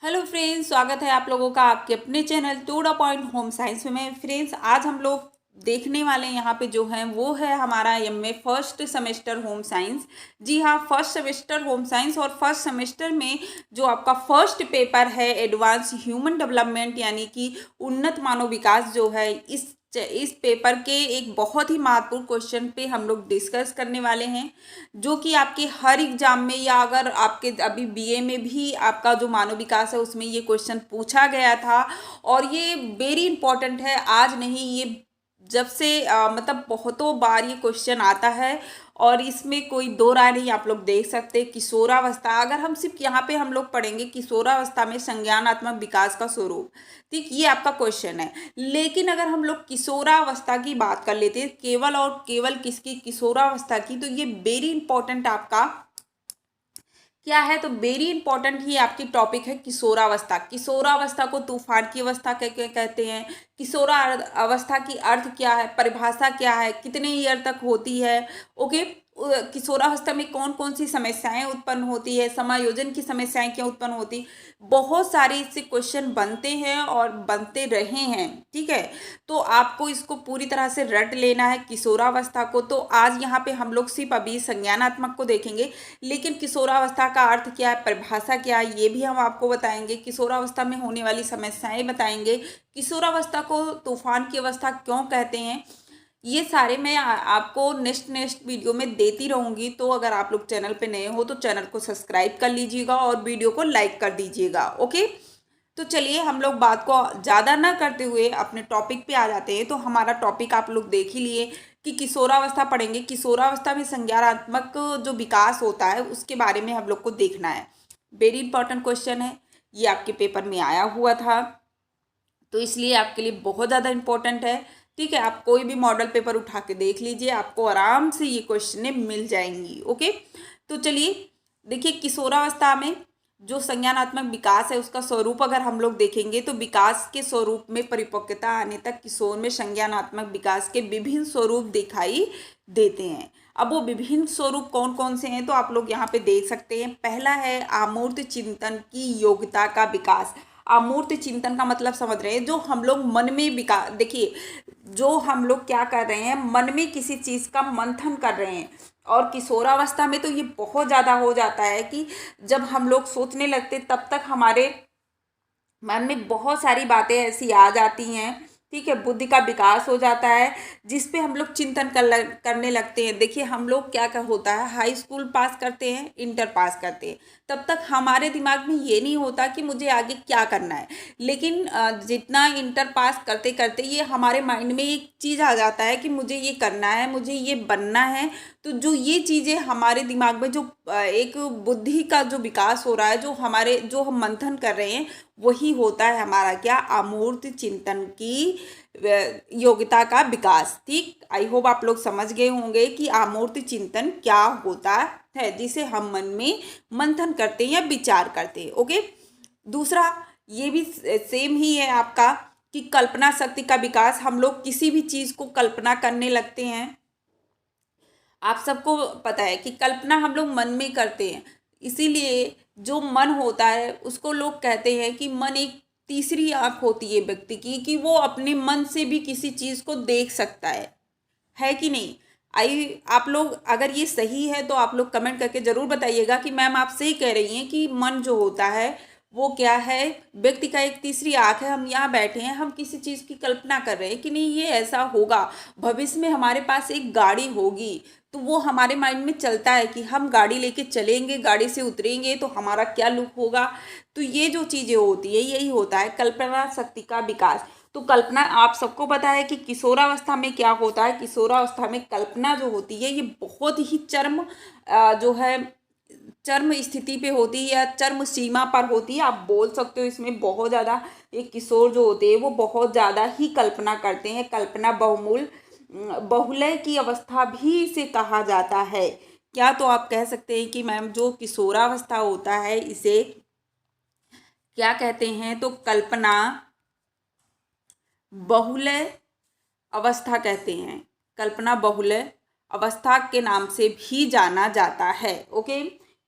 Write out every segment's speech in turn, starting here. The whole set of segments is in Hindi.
हेलो फ्रेंड्स, स्वागत है आप लोगों का आपके अपने channel to the point home science में। फ्रेंड्स, आज हम लोग देखने वाले हैं यहाँ पे जो है वो है हमारा MA first semester home science. जी हाँ, फर्स्ट सेमेस्टर होम साइंस। और फर्स्ट सेमेस्टर में जो आपका फर्स्ट पेपर है एडवांस ह्यूमन डेवलपमेंट यानी कि उन्नत मानव विकास जो है, इस पेपर के एक बहुत ही महत्वपूर्ण क्वेश्चन पे हम लोग डिस्कस करने वाले हैं, जो कि आपके हर एग्जाम में या अगर आपके अभी बीए में भी आपका जो मानव विकास है उसमें ये क्वेश्चन पूछा गया था। और ये वेरी इंपॉर्टेंट है, आज नहीं, ये जब से मतलब बहुतों बार ये क्वेश्चन आता है और इसमें कोई दो राय नहीं। आप लोग देख सकते हैं किशोरावस्था, अगर हम सिर्फ यहाँ पे हम लोग पढ़ेंगे किशोरावस्था में संज्ञानात्मक विकास का स्वरूप, ठीक, ये आपका क्वेश्चन है। लेकिन अगर हम लोग किशोरावस्था की बात कर लेते हैं, केवल और केवल किसकी, किशोरावस्था की, तो ये वेरी इंपॉर्टेंट आपका क्या है, तो वेरी इंपॉर्टेंट ही आपकी टॉपिक है किशोरावस्था। किशोरावस्था को तूफान की अवस्था कहते हैं। किशोरा अवस्था की अर्थ क्या है, परिभाषा क्या है, कितने ईयर तक होती है, ओके। किशोरावस्था में कौन कौन सी समस्याएं उत्पन्न होती है, समायोजन की समस्याएं क्या उत्पन्न होती, बहुत सारे इससे क्वेश्चन बनते हैं और बनते रहे हैं, ठीक है। तो आपको इसको पूरी तरह से रट लेना है किशोरावस्था को। तो आज यहाँ पे हम लोग सिर्फ अभी संज्ञानात्मक को देखेंगे, लेकिन किशोरावस्था का अर्थ क्या है, परिभाषा क्या है, ये भी हम आपको बताएंगे। किशोरावस्था में होने वाली समस्याएं बताएंगे। किशोरावस्था को तूफान की अवस्था क्यों कहते हैं, ये सारे मैं आपको नेक्स्ट वीडियो में देती रहूंगी। तो अगर आप लोग चैनल पे नए हो तो चैनल को सब्सक्राइब कर लीजिएगा और वीडियो को लाइक कर दीजिएगा, ओके। तो चलिए हम लोग बात को ज़्यादा ना करते हुए अपने टॉपिक पे आ जाते हैं। तो हमारा टॉपिक आप लोग देख ही लिए कि किशोरावस्था पढ़ेंगे। किशोरावस्था में संज्ञानात्मक जो विकास होता है उसके बारे में हम लोग को देखना है। वेरी इंपॉर्टेंट क्वेश्चन है, ये आपके पेपर में आया हुआ था, तो इसलिए आपके लिए बहुत ज़्यादा इंपॉर्टेंट है, ठीक है। आप कोई भी मॉडल पेपर उठा के देख लीजिए, आपको आराम से ये क्वेश्चन मिल जाएंगी, ओके। तो चलिए देखिए, किशोरावस्था में जो संज्ञानात्मक विकास है उसका स्वरूप अगर हम लोग देखेंगे तो विकास के स्वरूप में परिपक्वता आने तक किशोर में संज्ञानात्मक विकास के विभिन्न स्वरूप दिखाई देते हैं। अब वो विभिन्न स्वरूप कौन कौन से हैं तो आप लोग यहाँ पे देख सकते हैं। पहला है अमूर्त चिंतन की योग्यता का विकास। अमूर्त चिंतन का मतलब समझ रहे हैं, जो हम लोग मन में विकास, देखिए जो हम लोग क्या कर रहे हैं, मन में किसी चीज़ का मंथन कर रहे हैं। और किशोरावस्था में तो ये बहुत ज़्यादा हो जाता है कि जब हम लोग सोचने लगते तब तक हमारे मन में बहुत सारी बातें ऐसी आ जाती हैं, ठीक है। बुद्धि का विकास हो जाता है जिस पे हम लोग चिंतन करने लगते हैं। देखिए हम लोग क्या होता है, हाई स्कूल पास करते हैं, इंटर पास करते हैं, तब तक हमारे दिमाग में ये नहीं होता कि मुझे आगे क्या करना है। लेकिन जितना इंटर पास करते करते ये हमारे माइंड में एक चीज़ आ जाता है कि मुझे ये करना है, मुझे ये बनना है। तो जो ये चीज़ें हमारे दिमाग में जो एक बुद्धि का जो विकास हो रहा है, जो हम मंथन कर रहे हैं, वही होता है हमारा क्या, अमूर्त चिंतन की योग्यता का विकास, ठीक। आई होप आप लोग समझ गए होंगे कि अमूर्त चिंतन क्या होता है, जिसे हम मन में मंथन करते हैं या विचार करते हैं, ओके। दूसरा ये भी सेम ही है आपका कि कल्पना शक्ति का विकास। हम लोग किसी भी चीज़ को कल्पना करने लगते हैं। आप सबको पता है कि कल्पना हम लोग मन में करते हैं, इसीलिए जो मन होता है उसको लोग कहते हैं कि मन एक तीसरी आंख होती है व्यक्ति की, कि वो अपने मन से भी किसी चीज़ को देख सकता है कि नहीं। आप लोग अगर ये सही है तो आप लोग कमेंट करके ज़रूर बताइएगा कि मैम आप सही कह रही हैं कि मन जो होता है वो क्या है, व्यक्ति का एक तीसरी आंख है। हम यहाँ बैठे हैं, हम किसी चीज़ की कल्पना कर रहे हैं कि नहीं ये ऐसा होगा, भविष्य में हमारे पास एक गाड़ी होगी, तो वो हमारे माइंड में चलता है कि हम गाड़ी लेके चलेंगे, गाड़ी से उतरेंगे तो हमारा क्या लुक होगा। तो ये जो चीज़ें होती है यही होता है कल्पना शक्ति का विकास। तो कल्पना आप सबको पता है कि किशोरावस्था में क्या होता है। किशोरावस्था में कल्पना जो होती है ये बहुत ही जो है चरम स्थिति पे होती है या चरम सीमा पर होती है, आप बोल सकते हो। इसमें बहुत ज़्यादा एक किशोर जो होते हैं वो बहुत ज़्यादा ही कल्पना करते हैं। कल्पना बहुलय की अवस्था भी इसे कहा जाता है। क्या तो आप कह सकते हैं कि मैम जो किशोरावस्था होता है इसे क्या कहते हैं, तो कल्पना बहुलय अवस्था कहते हैं। कल्पना बहुलय अवस्था के नाम से भी जाना जाता है, ओके।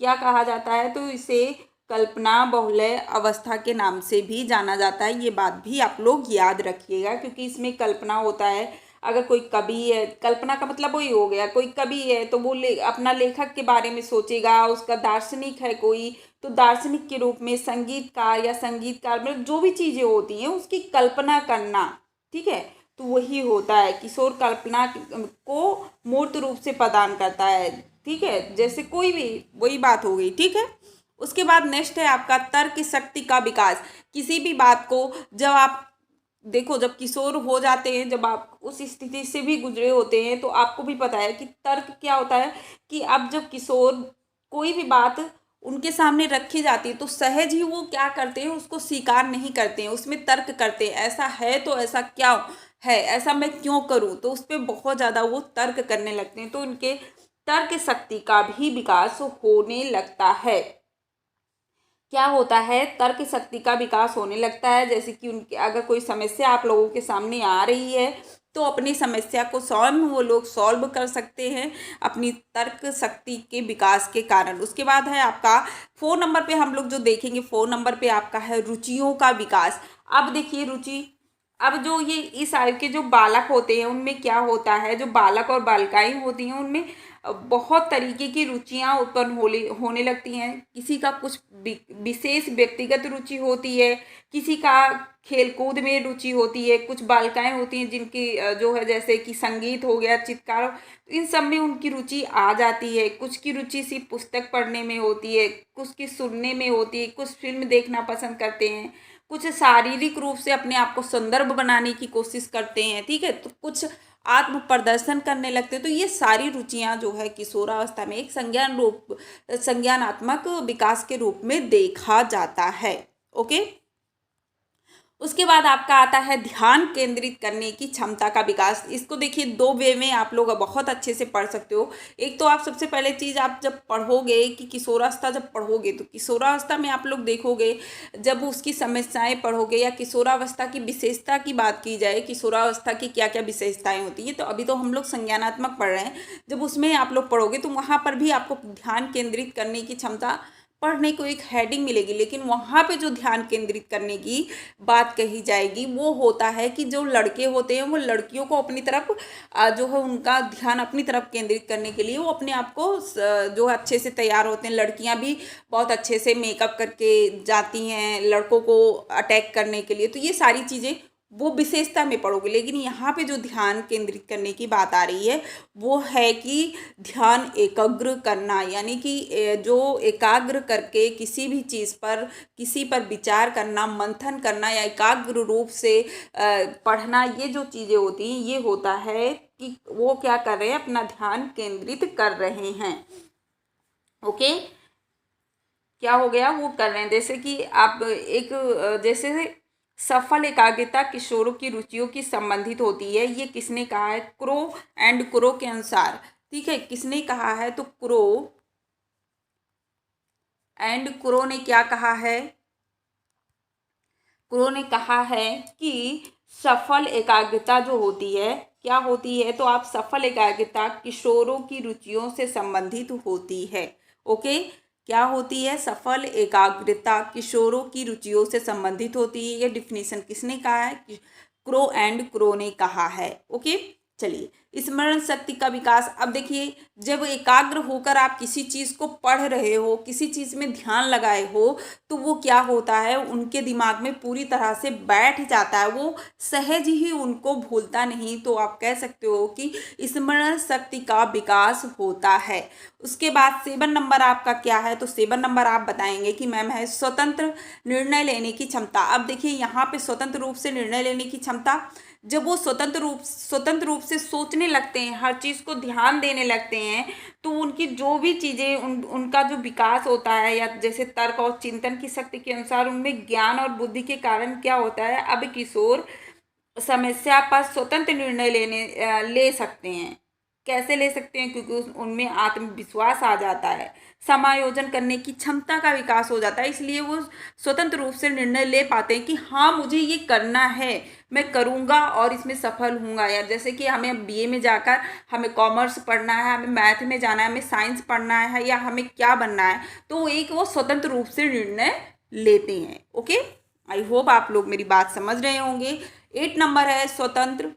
क्या कहा जाता है, तो इसे कल्पना बहुलय अवस्था के नाम से भी जाना जाता है। ये बात भी आप लोग याद रखिएगा, क्योंकि इसमें कल्पना होता है। अगर कोई कवि है, कल्पना का मतलब वही हो गया, कोई कवि है तो वो अपना लेखक के बारे में सोचेगा। उसका दार्शनिक है कोई, तो दार्शनिक के रूप में संगीतकार या संगीतकार में जो भी चीज़ें होती हैं उसकी कल्पना करना, ठीक है। तो वही होता है, किशोर कल्पना को मूर्त रूप से प्रदान करता है, ठीक है। जैसे कोई भी, वही बात हो गई, ठीक है। उसके बाद नेक्स्ट है आपका तर्क शक्ति का विकास। किसी भी बात को जब आप देखो, जब किशोर हो जाते हैं, जब आप उस स्थिति से भी गुजरे होते हैं, तो आपको भी पता है कि तर्क क्या होता है। कि अब जब किशोर कोई भी बात उनके सामने रखी जाती है तो सहज ही वो क्या करते हैं, उसको स्वीकार नहीं करते हैं, उसमें तर्क करते हैं। ऐसा है तो ऐसा क्या है, ऐसा मैं क्यों करूं, तो उस पर बहुत ज़्यादा वो तर्क करने लगते हैं। तो उनके तर्क शक्ति का भी विकास होने लगता है। क्या होता है, तर्क शक्ति का विकास होने लगता है। जैसे कि उनके अगर कोई समस्या आप लोगों के सामने आ रही है तो अपनी समस्या को स्वयं वो लोग सॉल्व कर सकते हैं अपनी तर्क शक्ति के विकास के कारण। उसके बाद है आपका 4 नंबर पे हम लोग जो देखेंगे, 4 नंबर पे आपका है रुचियों का विकास। अब देखिए रुचि, अब जो ये इस आयु के जो बालक होते हैं उनमें क्या होता है, जो बालक और बालिकाएं होती हैं उनमें बहुत तरीके की रुचियां उत्पन्न होने लगती हैं। किसी का कुछ विशेष व्यक्तिगत रुचि होती है, किसी का खेल कूद में रुचि होती है। कुछ बालिकाएं होती हैं जिनकी जो है जैसे कि संगीत हो गया, चित्रकार, तो इन सब में उनकी रुचि आ जाती है। कुछ की रुचि सिर्फ पुस्तक पढ़ने में होती है, कुछ की सुनने में होती है, कुछ फिल्म देखना पसंद करते हैं, कुछ शारीरिक रूप से अपने आप को संदर्भ बनाने की कोशिश करते हैं, ठीक है। तो कुछ आत्म प्रदर्शन करने लगते हैं। तो ये सारी रुचियां जो है किशोरावस्था में एक संज्ञानात्मक विकास के रूप में देखा जाता है। ओके। उसके बाद आपका आता है ध्यान केंद्रित करने की क्षमता का विकास। इसको देखिए 2 वे में आप लोग बहुत अच्छे से पढ़ सकते हो। एक तो आप सबसे पहले चीज़, आप जब पढ़ोगे कि किशोरावस्था जब पढ़ोगे तो किशोरावस्था में आप लोग देखोगे, जब उसकी समस्याएं पढ़ोगे या किशोरावस्था की विशेषता की बात की जाए, किशोरावस्था की क्या क्या विशेषताएं होती है, तो अभी तो हम लोग संज्ञानात्मक पढ़ रहे हैं। जब उसमें आप लोग पढ़ोगे तो वहाँ पर भी आपको ध्यान केंद्रित करने की क्षमता पढ़ने को एक हेडिंग मिलेगी, लेकिन वहाँ पे जो ध्यान केंद्रित करने की बात कही जाएगी वो होता है कि जो लड़के होते हैं वो लड़कियों को अपनी तरफ जो है उनका ध्यान अपनी तरफ केंद्रित करने के लिए वो अपने आप को जो है अच्छे से तैयार होते हैं। लड़कियाँ भी बहुत अच्छे से मेकअप करके जाती हैं लड़कों को अटैक करने के लिए। तो ये सारी चीज़ें वो विशेषता में पढ़ोगे। लेकिन यहाँ पे जो ध्यान केंद्रित करने की बात आ रही है वो है कि ध्यान एकाग्र करना, यानी कि जो एकाग्र करके किसी भी चीज़ पर, किसी पर विचार करना, मंथन करना या एकाग्र रूप से पढ़ना, ये जो चीज़ें होती हैं ये होता है कि वो क्या कर रहे हैं, अपना ध्यान केंद्रित कर रहे हैं। ओके, क्या हो गया, वो कर रहे हैं। जैसे कि आप एक जैसे सफल एकाग्रता किशोरों की रुचियों की संबंधित होती है। ये किसने कहा है, क्रो एंड क्रो के अनुसार, ठीक है। किसने कहा है, तो क्रो एंड क्रो ने क्या कहा है, क्रो ने कहा है कि सफल एकाग्रता जो होती है क्या होती है, तो आप सफल एकाग्रता किशोरों की रुचियों से संबंधित होती है। ओके, क्या होती है, सफल एकाग्रता किशोरों की रुचियों से संबंधित होती है। ये डिफिनीशन किसने कहा है, क्रो एंड क्रो ने कहा है। ओके, चलिए स्मरण शक्ति का विकास। अब देखिए जब एकाग्र होकर आप किसी चीज़ को पढ़ रहे हो, किसी चीज़ में ध्यान लगाए हो, तो वो क्या होता है, उनके दिमाग में पूरी तरह से बैठ जाता है, वो सहज ही उनको भूलता नहीं। तो आप कह सकते हो कि स्मरण शक्ति का विकास होता है। उसके बाद 7 नंबर आपका क्या है, तो 7 नंबर आप बताएंगे कि मैम है स्वतंत्र निर्णय लेने की क्षमता। अब देखिए यहाँ पे स्वतंत्र रूप से निर्णय लेने की क्षमता, जब वो स्वतंत्र रूप से सोचने लगते हैं, हर चीज़ को ध्यान देने लगते हैं, तो उनकी जो भी चीज़ें उनका जो विकास होता है, या जैसे तर्क और चिंतन की शक्ति के अनुसार उनमें ज्ञान और बुद्धि के कारण क्या होता है, अब किशोर समस्या पर स्वतंत्र निर्णय ले सकते हैं। कैसे ले सकते हैं, क्योंकि उनमें आत्मविश्वास आ जाता है, समायोजन करने की क्षमता का विकास हो जाता है, इसलिए वो स्वतंत्र रूप से निर्णय ले पाते हैं कि हाँ मुझे ये करना है, मैं करूँगा और इसमें सफल हूँगा, या जैसे कि हमें बीए में जाकर हमें कॉमर्स पढ़ना है, हमें मैथ में जाना है, हमें साइंस पढ़ना है, या हमें क्या बनना है, तो एक वो स्वतंत्र रूप से निर्णय लेते हैं। ओके, आई होप आप लोग मेरी बात समझ रहे होंगे। 8 नंबर है स्वतंत्र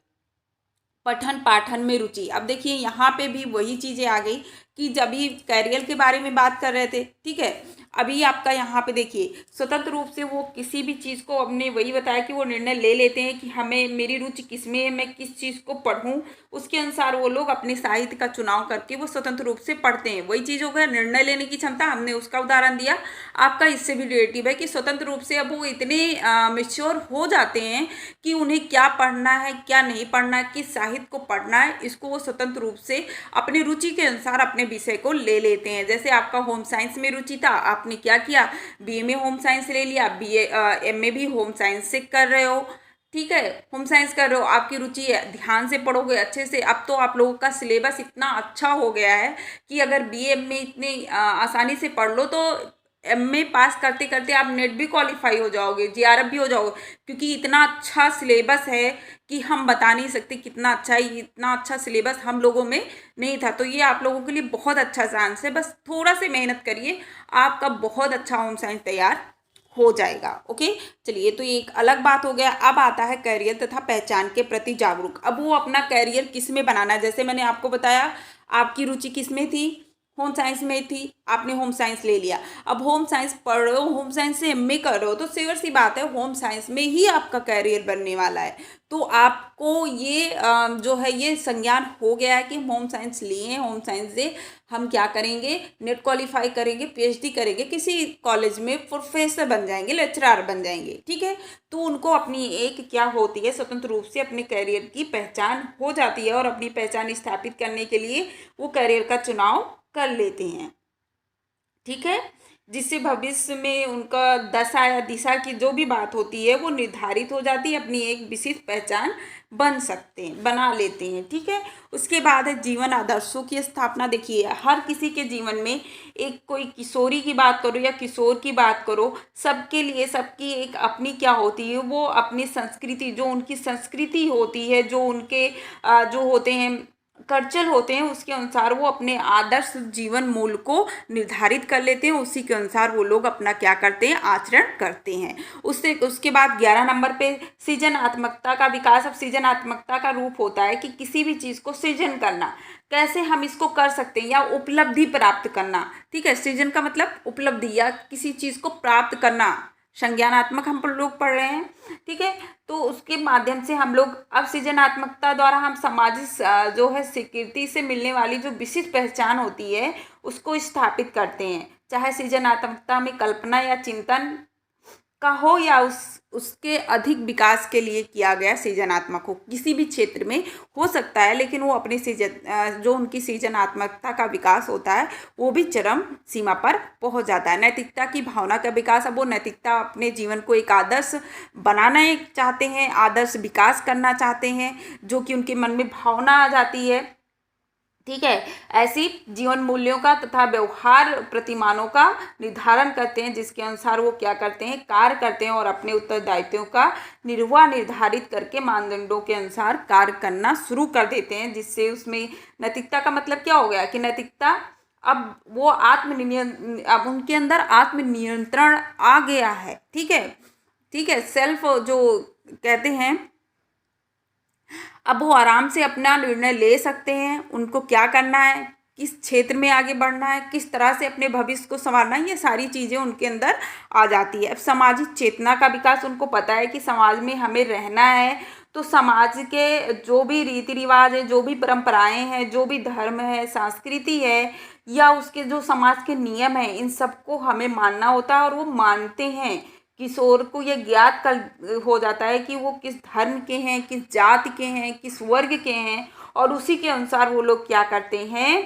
पठन पाठन में रुचि। अब देखिए यहाँ पे भी वही चीज़ें आ गई कि जब भी कैरियर के बारे में बात कर रहे थे, ठीक है, अभी आपका यहाँ पे देखिए स्वतंत्र रूप से वो किसी भी चीज़ को, हमने वही बताया कि वो निर्णय ले लेते हैं कि हमें, मेरी रुचि किस में है, मैं किस चीज़ को पढ़ूं, उसके अनुसार वो लोग अपने साहित्य का चुनाव करके वो स्वतंत्र रूप से पढ़ते हैं। वही चीज़ हो गया निर्णय लेने की क्षमता, हमने उसका उदाहरण दिया। आपका इससे भी रिलेटिव है कि स्वतंत्र रूप से अब वो इतने मेच्योर हो जाते हैं कि उन्हें क्या पढ़ना है, क्या नहीं पढ़ना है, किस साहित्य को पढ़ना है, इसको वो स्वतंत्र रूप से अपनी रुचि के अनुसार अपने विषय को ले लेते हैं। जैसे आपका होम साइंस में रुचि था, आपने क्या किया, बीए में होम साइंस ले लिया, बीए एमए भी होम साइंस से कर रहे हो, ठीक है, होम साइंस कर रहे हो, आपकी रुचि है, ध्यान से पढ़ोगे अच्छे से। अब तो आप लोगों का सिलेबस इतना अच्छा हो गया है कि अगर बीए में इतनी आसानी से पढ़ लो तो एमए पास करते करते आप नेट भी क्वालिफाई हो जाओगे, जेआरएफ भी हो जाओगे, क्योंकि इतना अच्छा सिलेबस है कि हम बता नहीं सकते कितना अच्छा है। इतना अच्छा सिलेबस हम लोगों में नहीं था, तो ये आप लोगों के लिए बहुत अच्छा चांस है। बस थोड़ा सी मेहनत करिए, आपका बहुत अच्छा होम साइंस तैयार हो जाएगा। ओके, चलिए, तो ये एक अलग बात हो गया। अब आता है करियर तथा पहचान के प्रति जागरूक। अब वो अपना करियर किस में बनाना है, जैसे मैंने आपको बताया आपकी रुचि किस में थी, होम साइंस में थी, आपने होम साइंस ले लिया। अब होम साइंस पढ़ रहे हो, होम साइंस से एमए कर रहे हो, तो सिविल सी बात है होम साइंस में ही आपका करियर बनने वाला है। तो आपको ये जो है ये संज्ञान हो गया है कि होम साइंस लिए, होम साइंस से हम क्या करेंगे, नेट क्वालिफाई करेंगे, पीएचडी करेंगे, किसी कॉलेज में प्रोफेसर बन जाएंगे, लेक्चरर बन जाएंगे, ठीक है। तो उनको अपनी एक क्या होती है, स्वतंत्र रूप से अपने करियर की पहचान हो जाती है, और अपनी पहचान स्थापित करने के लिए वो करियर का चुनाव कर लेते हैं, ठीक है, जिससे भविष्य में उनका दशा या दिशा की जो भी बात होती है वो निर्धारित हो जाती है, अपनी एक विशिष्ट पहचान बन सकते हैं, बना लेते हैं, ठीक है। उसके बाद है जीवन आदर्शों की स्थापना। देखिए हर किसी के जीवन में, एक कोई किशोरी की बात करो या किशोर की बात करो, सबके लिए सबकी एक अपनी क्या होती है, वो अपनी संस्कृति, जो उनकी संस्कृति होती है, जो उनके जो होते हैं कल्चर होते हैं, उसके अनुसार वो अपने आदर्श जीवन मूल्य को निर्धारित कर लेते हैं, उसी के अनुसार वो लोग अपना क्या करते हैं, आचरण करते हैं। उसके बाद 11 नंबर पे सृजनात्मकता का विकास। अब सृजनात्मकता का रूप होता है कि किसी भी चीज़ को सृजन करना, कैसे हम इसको कर सकते हैं, या उपलब्धि प्राप्त करना, ठीक है। सृजन का मतलब उपलब्धि या किसी चीज़ को प्राप्त करना, संज्ञानात्मक हम लोग पढ़ रहे हैं, ठीक है। तो उसके माध्यम से हम लोग अब सृजनात्मकता द्वारा हम सामाजिक जो है स्वीकृति से मिलने वाली जो विशिष्ट पहचान होती है उसको स्थापित करते हैं, चाहे सृजनात्मकता में कल्पना या चिंतन का हो, या उसके अधिक विकास के लिए किया गया सृजनात्मक हो, किसी भी क्षेत्र में हो सकता है, लेकिन वो अपनी जो उनकी सृजनात्मकता का विकास होता है वो भी चरम सीमा पर पहुंच जाता है। नैतिकता की भावना का विकास। अब वो नैतिकता अपने जीवन को एक आदर्श बनाना चाहते हैं, आदर्श विकास करना चाहते हैं, जो कि उनके मन में भावना आ जाती है, ठीक है। ऐसी जीवन मूल्यों का तथा व्यवहार प्रतिमानों का निर्धारण करते हैं, जिसके अनुसार वो क्या करते हैं, कार्य करते हैं, और अपने उत्तरदायित्वों का निर्वाह निर्धारित करके मानदंडों के अनुसार कार्य करना शुरू कर देते हैं। जिससे उसमें नैतिकता का मतलब क्या हो गया कि नैतिकता अब वो अब उनके अंदर आत्मनियंत्रण आ गया है, ठीक है, ठीक है। सेल्फ जो कहते हैं, अब वो आराम से अपना निर्णय ले सकते हैं, उनको क्या करना है, किस क्षेत्र में आगे बढ़ना है, किस तरह से अपने भविष्य को संवारना है, ये सारी चीज़ें उनके अंदर आ जाती है। अब सामाजिक चेतना का विकास। उनको पता है कि समाज में हमें रहना है, तो समाज के जो भी रीति रिवाज है, जो भी परंपराएं हैं, जो भी धर्म है, संस्कृति है, या उसके जो समाज के नियम हैं, इन सबको हमें मानना होता है, और वो मानते हैं। किशोर को ये ज्ञात कर हो जाता है कि वो किस धर्म के हैं, किस जाति के हैं, किस वर्ग के हैं, और उसी के अनुसार वो लोग क्या करते हैं,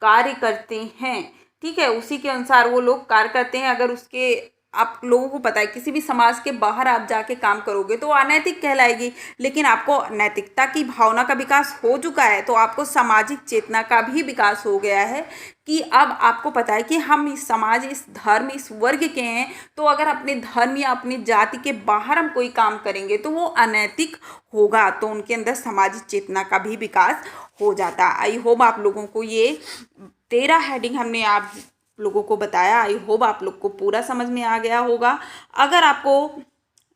कार्य करते हैं, ठीक है। उसी के अनुसार वो लोग कार्य करते हैं। अगर उसके आप लोगों को पता है किसी भी समाज के बाहर आप जाके काम करोगे तो वो अनैतिक कहलाएगी, लेकिन आपको नैतिकता की भावना का विकास हो चुका है तो आपको सामाजिक चेतना का भी विकास हो गया है कि अब आपको पता है कि हम इस समाज, इस धर्म, इस वर्ग के हैं, तो अगर अपने धर्म या अपनी जाति के बाहर हम कोई काम करेंगे तो वो अनैतिक होगा, तो उनके अंदर सामाजिक चेतना का भी विकास हो जाता है। आई होप आप लोगों को ये 13 हेडिंग हमने आप लोगों को बताया, आई होप आप लोग को पूरा समझ में आ गया होगा। अगर आपको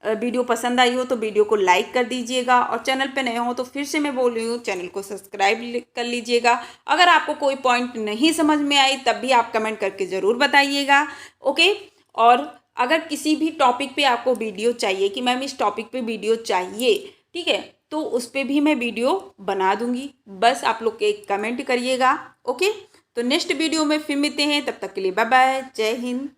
वीडियो पसंद आई हो तो वीडियो को लाइक कर दीजिएगा और चैनल पे नए हो तो फिर से मैं बोल रही हूँ चैनल को सब्सक्राइब कर लीजिएगा। अगर आपको कोई पॉइंट नहीं समझ में आई तब भी आप कमेंट करके ज़रूर बताइएगा, ओके। और अगर किसी भी टॉपिक पे आपको वीडियो चाहिए कि मैम इस टॉपिक पे वीडियो चाहिए, ठीक है, तो उस पर भी मैं वीडियो बना दूंगी, बस आप लोग एक कमेंट करिएगा, ओके। तो नेक्स्ट वीडियो में फिर मिलते हैं, तब तक के लिए बाय बाय, जय हिंद।